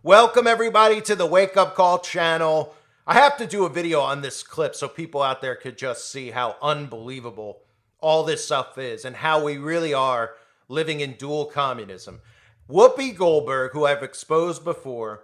Welcome everybody to the Wake Up Call channel. I have to do a video on this clip so people out there could just see how unbelievable all this stuff is and how we really are living in dual communism. Whoopi Goldberg, who I've exposed before,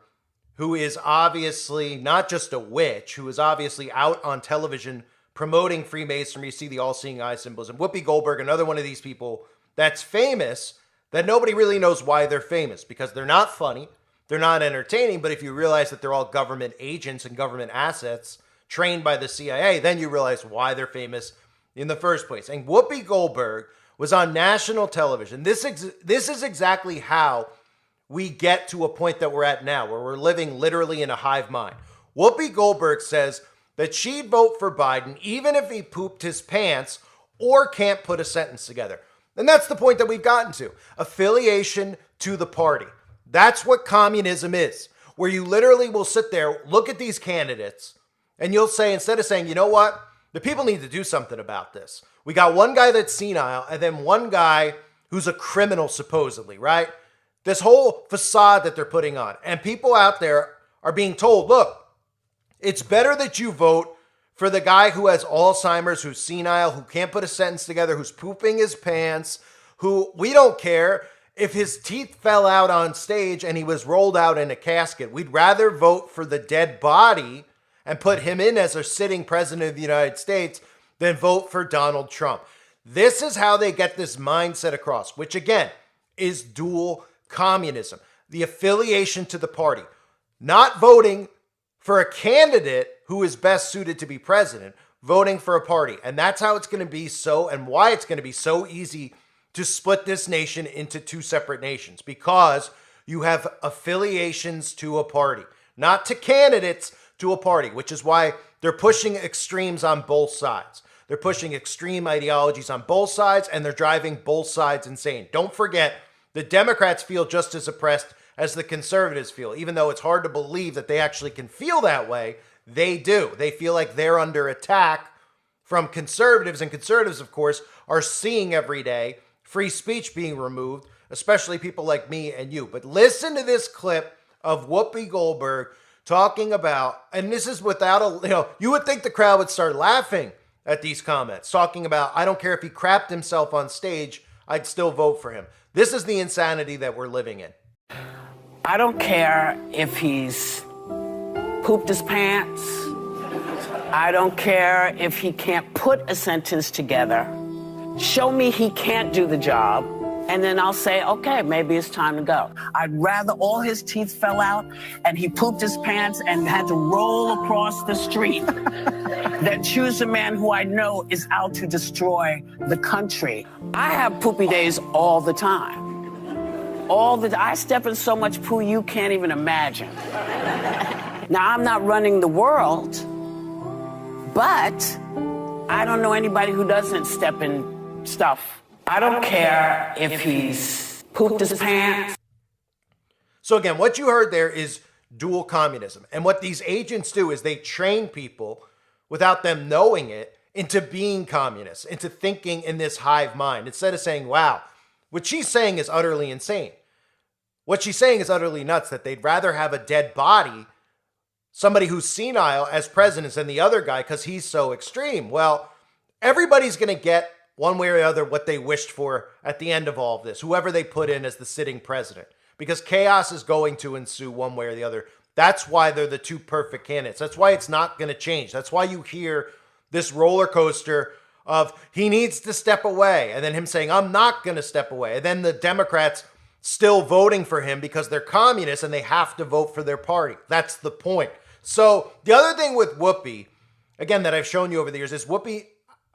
who is obviously not just a witch, who is obviously out on television promoting Freemasonry. You see the all-seeing eye symbolism. Whoopi Goldberg, another one of these people that's famous, that nobody really knows why they're famous, because they're not funny. They're not entertaining, but if you realize that they're all government agents and government assets trained by the CIA, then you realize why they're famous in the first place. And Whoopi Goldberg was on national television. This is exactly how we get to a point that we're at now, where we're living literally in a hive mind. Whoopi Goldberg says that she'd vote for Biden even if he pooped his pants or can't put a sentence together. And that's the point that we've gotten to. Affiliation to the party. That's what communism is, where you literally will sit there, look at these candidates, and you'll say, instead of saying, you know what, the people need to do something about this. We got one guy that's senile, and then one guy who's a criminal, supposedly, right? This whole facade that they're putting on. And people out there are being told, look, it's better that you vote for the guy who has Alzheimer's, who's senile, who can't put a sentence together, who's pooping his pants, who we don't care if his teeth fell out on stage and he was rolled out in a casket. We'd rather vote for the dead body and put him in as a sitting president of the United States than vote for Donald Trump. This is how they get this mindset across, which again is dual communism. The affiliation to the party, not voting for a candidate who is best suited to be president, voting for a party. And that's how it's going to be and why it's going to be so easy to split this nation into two separate nations, because you have affiliations to a party, not to candidates, to a party, which is why they're pushing extremes on both sides. They're pushing extreme ideologies on both sides, and they're driving both sides insane. Don't forget, the Democrats feel just as oppressed as the conservatives feel. Even though it's hard to believe that they actually can feel that way, they do. They feel like they're under attack from conservatives, and conservatives, of course, are seeing every day free speech being removed, especially people like me and you. But listen to this clip of Whoopi Goldberg talking about, and this is without you would think the crowd would start laughing at these comments, talking about, I don't care if he crapped himself on stage, I'd still vote for him. This is the insanity that we're living in. I don't care if he's pooped his pants. I don't care if he can't put a sentence together. Show me he can't do the job, and then I'll say, okay, maybe it's time to go. I'd rather all his teeth fell out and he pooped his pants and had to roll across the street than choose a man who I know is out to destroy the country. I have poopy days all the time. I step in so much poo you can't even imagine. Now, I'm not running the world, but I don't know anybody who doesn't step in stuff. I don't care if he's pooped his pants. So again, what you heard there is dual communism. And what these agents do is they train people without them knowing it into being communists, into thinking in this hive mind. Instead of saying, wow, what she's saying is utterly insane. What she's saying is utterly nuts, that they'd rather have a dead body, somebody who's senile, as president than the other guy because he's so extreme. Well, everybody's going to get one way or the other what they wished for at the end of all of this, whoever they put in as the sitting president, because chaos is going to ensue one way or the other. That's why they're the two perfect candidates. That's why it's not going to change. That's why you hear this roller coaster of he needs to step away, and then him saying, I'm not going to step away. And then the Democrats still voting for him because they're communists and they have to vote for their party. That's the point. So the other thing with Whoopi, again, that I've shown you over the years is Whoopi,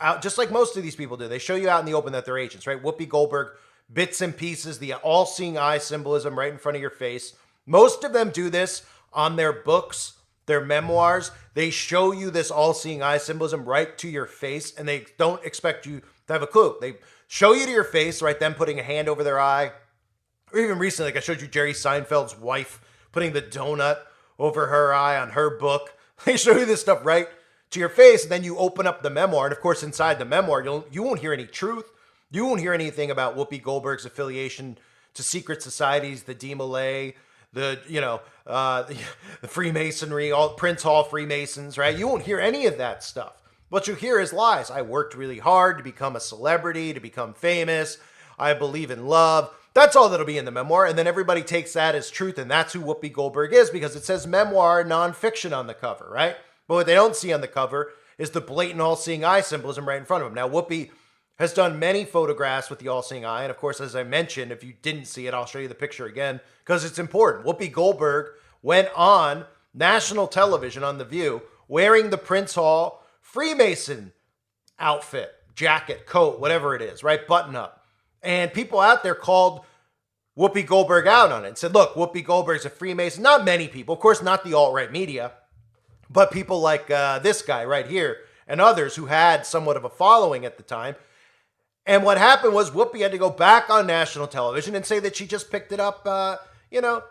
out, just like most of these people do, they show you out in the open that they're agents, right? Whoopi Goldberg, bits and pieces, the all-seeing eye symbolism right in front of your face. Most of them do this on their books, their memoirs. They show you this all-seeing eye symbolism right to your face, and they don't expect you to have a clue. They show you to your face, right? Them putting a hand over their eye. Or even recently, like I showed you Jerry Seinfeld's wife putting the donut over her eye on her book. They show you this stuff right to your face, and then you open up the memoir, and of course inside the memoir you won't hear any truth. You won't hear anything about Whoopi Goldberg's affiliation to secret societies, the DeMolay, the the Freemasonry, all Prince Hall Freemasons, right? You won't hear any of that stuff. What you hear is lies. I worked really hard to become a celebrity, to become famous. I believe in love. That's all that'll be in the memoir. And then everybody takes that as truth. And that's who Whoopi Goldberg is, because it says memoir nonfiction on the cover, right? But what they don't see on the cover is the blatant all-seeing eye symbolism right in front of them. Now, Whoopi has done many photographs with the all-seeing eye. And of course, as I mentioned, if you didn't see it, I'll show you the picture again because it's important. Whoopi Goldberg went on national television on The View wearing the Prince Hall Freemason outfit, jacket, coat, whatever it is, right? Button up. And people out there called Whoopi Goldberg out on it and said, look, Whoopi Goldberg's a Freemason. Not many people, of course, not the alt-right media, but people like this guy right here and others who had somewhat of a following at the time. And what happened was Whoopi had to go back on national television and say that she just picked it up,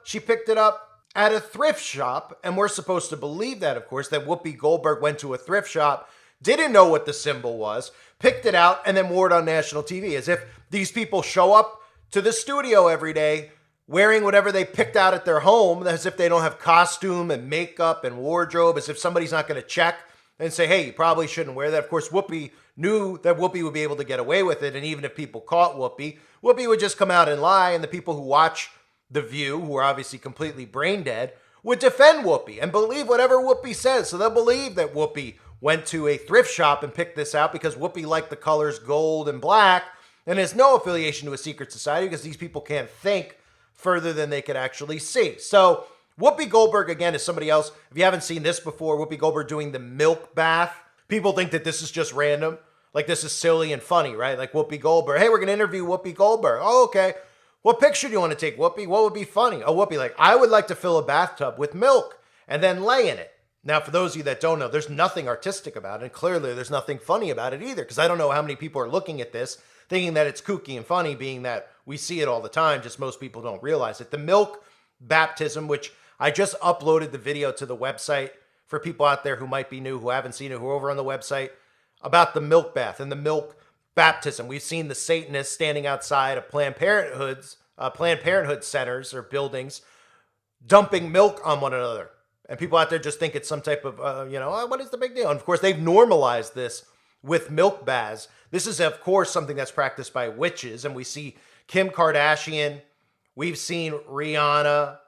she picked it up at a thrift shop. And we're supposed to believe that, of course, that Whoopi Goldberg went to a thrift shop, didn't know what the symbol was, picked it out, and then wore it on national TV, as if these people show up to the studio every day wearing whatever they picked out at their home, as if they don't have costume and makeup and wardrobe, as if somebody's not going to check and say, hey, you probably shouldn't wear that. Of course, Whoopi knew that Whoopi would be able to get away with it, and even if people caught Whoopi, Whoopi would just come out and lie, and the people who watch The View, who are obviously completely brain dead, would defend Whoopi and believe whatever Whoopi says. So they'll believe that Whoopi went to a thrift shop and picked this out because Whoopi liked the colors gold and black and has no affiliation to a secret society because these people can't think further than they could actually see. So Whoopi Goldberg, again, is somebody else. If you haven't seen this before, Whoopi Goldberg doing the milk bath. People think that this is just random. Like this is silly and funny, right? Like Whoopi Goldberg. Hey, we're going to interview Whoopi Goldberg. Oh, okay. What picture do you want to take, Whoopi? What would be funny? Oh, Whoopi, like, I would like to fill a bathtub with milk and then lay in it. Now, for those of you that don't know, there's nothing artistic about it. And clearly, there's nothing funny about it either. Because I don't know how many people are looking at this thinking that it's kooky and funny, being that we see it all the time. Just most people don't realize it. The milk baptism, which I just uploaded the video to the website for people out there who might be new, who haven't seen it, who are over on the website, about the milk bath and the milk baptism. We've seen the Satanists standing outside of Planned Parenthood centers or buildings, dumping milk on one another. And people out there just think it's some type of, what is the big deal? And of course, they've normalized this with milk baths. This is, of course, something that's practiced by witches. And we see Kim Kardashian. We've seen Rihanna.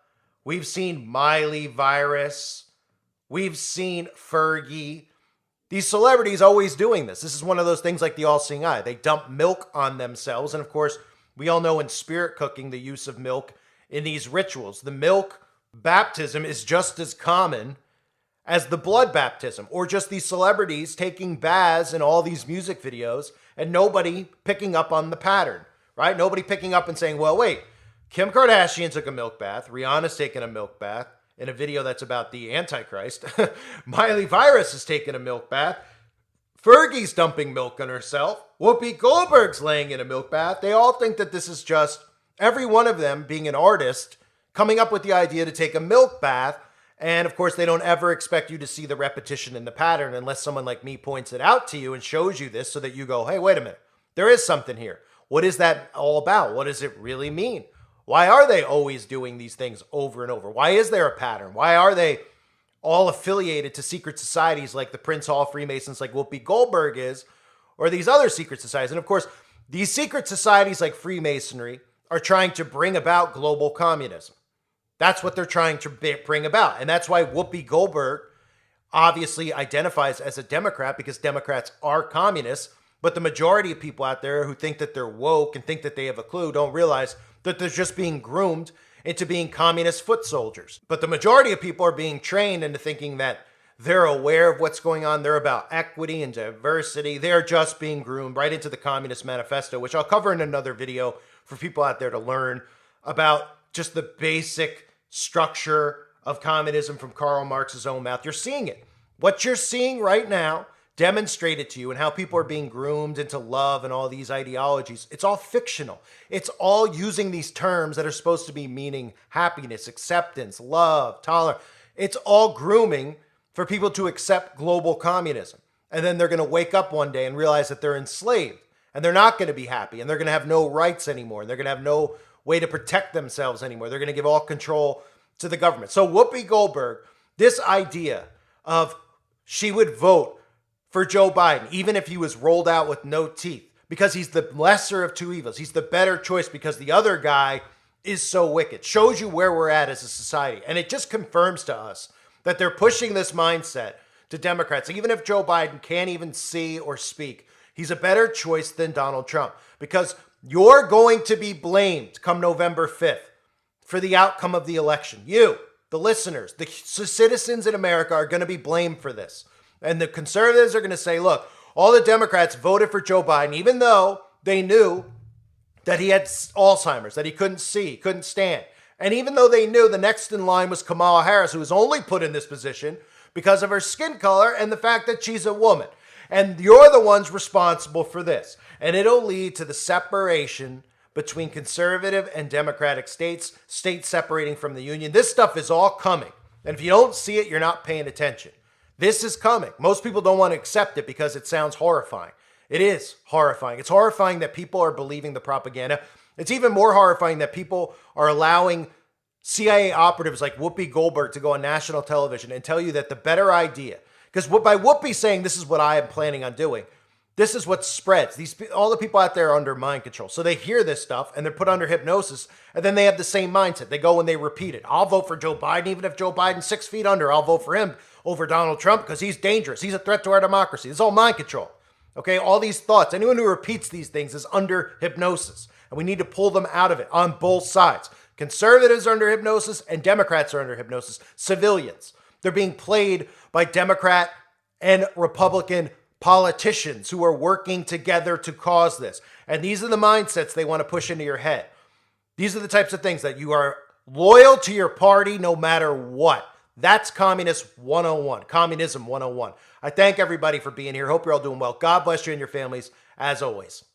We've seen Miley Virus. We've seen Fergie. These celebrities always doing this. This is one of those things like the all-seeing eye. They dump milk on themselves. And of course, we all know in spirit cooking the use of milk in these rituals. The milk baptism is just as common as the blood baptism, or just these celebrities taking baths in all these music videos and nobody picking up on the pattern, right? Nobody picking up and saying, well, wait, Kim Kardashian took a milk bath. Rihanna's taken a milk bath in a video that's about the Antichrist. Miley Virus has taken a milk bath. Fergie's dumping milk on herself. Whoopi Goldberg's laying in a milk bath. They all think that this is just every one of them being an artist coming up with the idea to take a milk bath. And of course, they don't ever expect you to see the repetition in the pattern unless someone like me points it out to you and shows you this so that you go, hey, wait a minute. There is something here. What is that all about? What does it really mean? Why are they always doing these things over and over? Why is there a pattern? Why are they all affiliated to secret societies like the Prince Hall Freemasons, like Whoopi Goldberg is, or these other secret societies? And of course, these secret societies like Freemasonry are trying to bring about global communism. That's what they're trying to bring about. And that's why Whoopi Goldberg obviously identifies as a Democrat, because Democrats are communists. But the majority of people out there who think that they're woke and think that they have a clue don't realize that they're just being groomed into being communist foot soldiers. But the majority of people are being trained into thinking that they're aware of what's going on. They're about equity and diversity. They're just being groomed right into the Communist Manifesto, which I'll cover in another video for people out there to learn about just the basic structure of communism from Karl Marx's own mouth. You're seeing it. What you're seeing right now demonstrated to you, and how people are being groomed into love and all these ideologies, it's all fictional. It's all using these terms that are supposed to be meaning happiness, acceptance, love, tolerance. It's all grooming for people to accept global communism. And then they're going to wake up one day and realize that they're enslaved and they're not going to be happy and they're going to have no rights anymore. And they're going to have no way to protect themselves anymore. They're going to give all control to the government. So Whoopi Goldberg, this idea of she would vote for Joe Biden, even if he was rolled out with no teeth, because he's the lesser of two evils. He's the better choice because the other guy is so wicked. Shows you where we're at as a society. And it just confirms to us that they're pushing this mindset to Democrats. Even if Joe Biden can't even see or speak, he's a better choice than Donald Trump, because you're going to be blamed come November 5th for the outcome of the election. You, the listeners, the citizens in America are going to be blamed for this. And the conservatives are going to say, look, all the Democrats voted for Joe Biden, even though they knew that he had Alzheimer's, that he couldn't see, couldn't stand. And even though they knew the next in line was Kamala Harris, who was only put in this position because of her skin color and the fact that she's a woman. And you're the ones responsible for this. And it'll lead to the separation between conservative and democratic states separating from the union. This stuff is all coming. And if you don't see it, you're not paying attention. This is coming. Most people don't want to accept it because it sounds horrifying. It is horrifying. It's horrifying that people are believing the propaganda. It's even more horrifying that people are allowing CIA operatives like Whoopi Goldberg to go on national television and tell you that the better idea, because by Whoopi saying this is what I am planning on doing, this is what spreads. All the people out there are under mind control. So they hear this stuff and they're put under hypnosis, and then they have the same mindset. They go and they repeat it. I'll vote for Joe Biden, even if Joe Biden's 6 feet under. I'll vote for him over Donald Trump because he's dangerous. He's a threat to our democracy. It's all mind control. Okay, all these thoughts. Anyone who repeats these things is under hypnosis, and we need to pull them out of it on both sides. Conservatives are under hypnosis and Democrats are under hypnosis. Civilians. They're being played by Democrat and Republican politicians who are working together to cause this. And these are the mindsets they want to push into your head. These are the types of things that you are loyal to your party no matter what. That's Communist 101, Communism 101. I thank everybody for being here. Hope you're all doing well. God bless you and your families, as always.